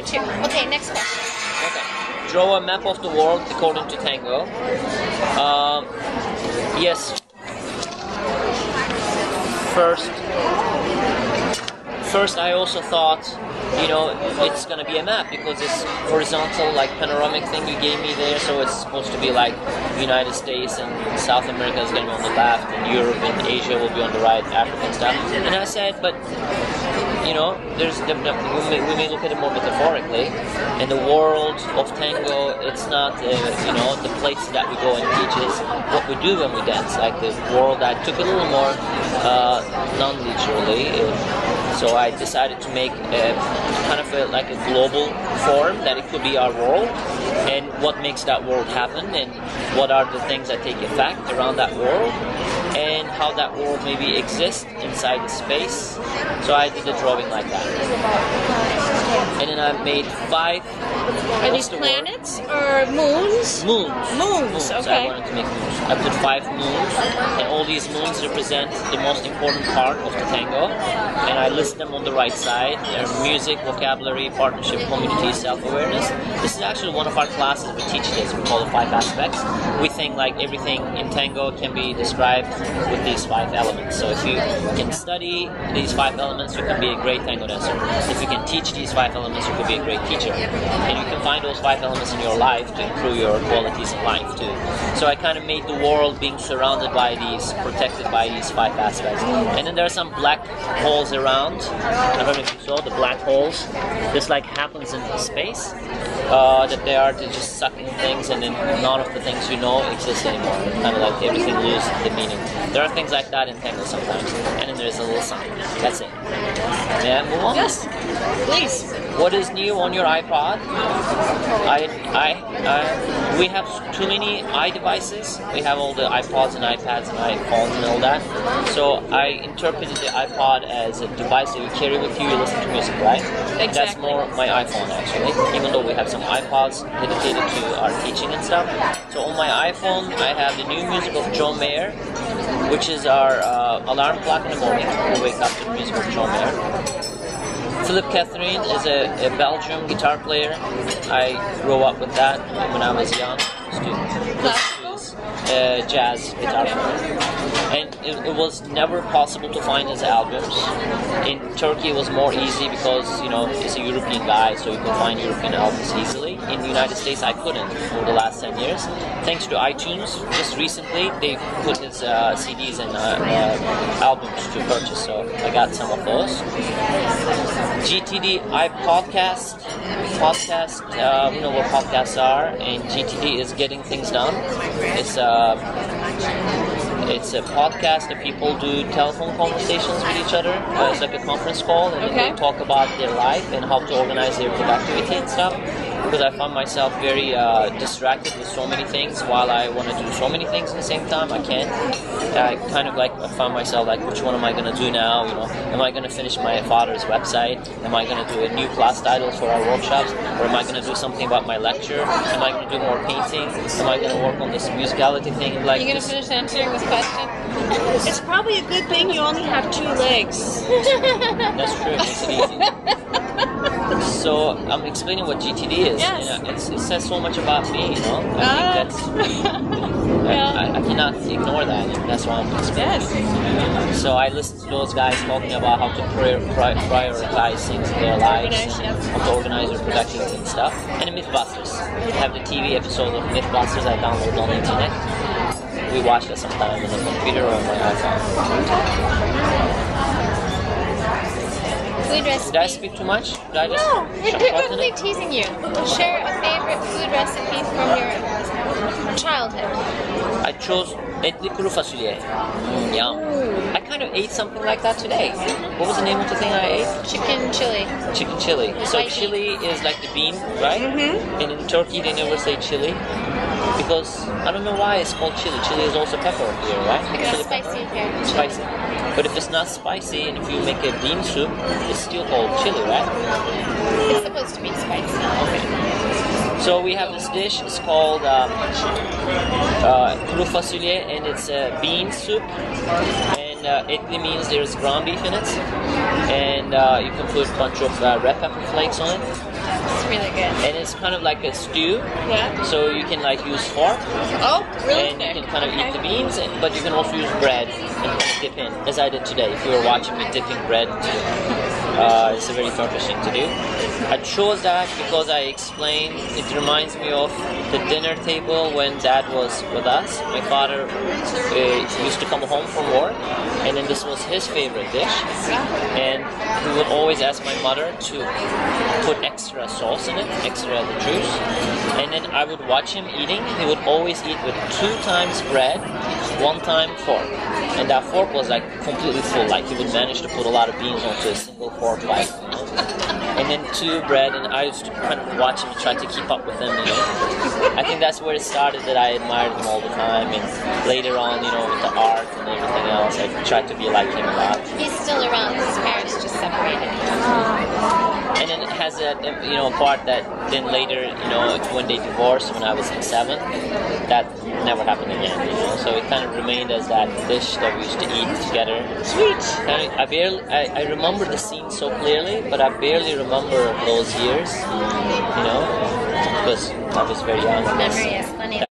Two. Okay, next question. Okay. Draw a map of the world according to tango. Yes. First, I also thought, it's gonna be a map because it's horizontal, like panoramic thing you gave me there. So it's supposed to be like United States and South America is gonna be on the left, and Europe and Asia will be on the right, Africa and stuff. And I said, but we may look at it more metaphorically. In the world of tango, it's not the places that we go and teach is what we do when we dance. Like the world, I took it a little more non-literally. So I decided to make kind of like a global form that it could be our world, and what makes that world happen, and what are the things that take effect around that world, and how that world maybe exists inside the space. So I did the drawing like that. And then I made 5. Are these planets or moons? Moons. Okay. So I wanted to make moons. I put 5 moons, and all these moons represent the most important part of the tango. And I list them on the right side. They're music, vocabulary, partnership, community, self-awareness. This is actually one of our classes. We teach this. We call it 5 aspects. We think like everything in tango can be described with these 5 elements. So if you can study these 5 elements, you can be a great tango dancer. If you can teach these 5 elements, you can be a great teacher. And you can find those 5 elements in your life to improve your qualities in life too. So I kind of made the world being surrounded by these, protected by these 5 aspects. And then there are some black holes around. I don't know if you saw the black holes. This like happens in space. That they're just sucking things, and then none of the things exist anymore. Kind of like everything loses the meaning. There are things like that in tango sometimes. And then there's a little sign. That's it. May I move on? Yes, please. What is new on your iPod? We have too many iDevices. We have all the iPods and iPads and iPhones and all that. So I interpreted the iPod as a device that you carry with you. You listen to music, right? Exactly. That's more my iPhone actually. Even though we have some iPods dedicated to our teaching and stuff. So on my iPhone, I have the new music of John Mayer, which is our alarm clock in the morning. We wake up to the music of John Mayer. Philip Catherine is a Belgian guitar player. I grew up with that when I was young. Jazz guitar player. And it was never possible to find his albums. In Turkey it was more easy because, he's a European guy, so you could find European albums easily. In the United States I couldn't for the last 10 years. Thanks to iTunes, just recently they put his CDs and albums to purchase, so I got some of those. GTD podcast, we know what podcasts are, and GTD is Getting Things Done. It's a podcast that people do telephone conversations with each other. It's like a conference call, and they talk about their life and how to organize their productivity and stuff. Because I found myself very distracted with so many things while I want to do so many things at the same time. I can't. I found myself like, which one am I going to do now? Am I going to finish my father's website? Am I going to do a new class title for our workshops? Or am I going to do something about my lecture? Am I going to do more painting? Am I going to work on this musicality thing? Are you going to finish answering this question? It's probably a good thing you only have 2 legs. That's true. It makes it easy. So I'm explaining what GTD is. Yes. It says so much about me, I think that's. I cannot ignore that, and that's why I'm explaining. Yes. So I listened to those guys talking about how to prioritize things in their lives, and how to organize their productivity and stuff. And the Mythbusters. I have the TV episode of Mythbusters I downloaded on the internet. We watch that sometime on the computer or on my iPhone. Food recipe. Did I speak too much? Did I just No, we're only it? teasing you. Share a favorite food recipe from your childhood. I chose etli kuru fasulye. Yum. I kind of ate something like that today. What was the name of the thing I ate? Chicken chili. Chicken chili. So chili is like the bean, right? Mm-hmm. And in Turkey they never say chili. Because, I don't know why it's called chili. Chili is also pepper here, right? Because chili it's spicy pepper. here. It's spicy. But if it's not spicy and if you make a bean soup, it's still called chili, right? It's supposed to be spicy. Okay. So we have this dish. It's called kuru fasulye, and it's a bean soup. And etli means there's ground beef in it. And you can put a bunch of red pepper flakes on it. It's really good. And it's kind of like a stew, Yeah. so you can like use fork, Oh, really and you thick. can kind of eat the beans, but you can also use bread and kind of dip in, as I did today. If you were watching me dipping bread, it's a very Turkish thing to do. I chose that because I explained it reminds me of the dinner table when Dad was with us. My father used to come home from work, and then this was his favorite dish, and he would always ask my mother to put extra sauce in it, extra the juice, and then I would watch him eating. He would always eat with 2 times bread, 1 time fork, and that fork was like completely full. Like he would manage to put a lot of beans onto a single fork bite, you know? And then 2 bread, and I used to kind of watch him and try to keep up with him, you know. I think that's where it started, that I admired him all the time, and later on, you know, with the art and everything else, I tried to be like him a lot. He's still around. His parents just separated. And then it has that, you know, part that then later, you know, when they divorced when I was 7, that never happened again, you know. So it kind of remained as that dish that we used to eat together. Sweet. I remember the scene so clearly, but I barely remember those years, you know, because I was very young. Memory is funny.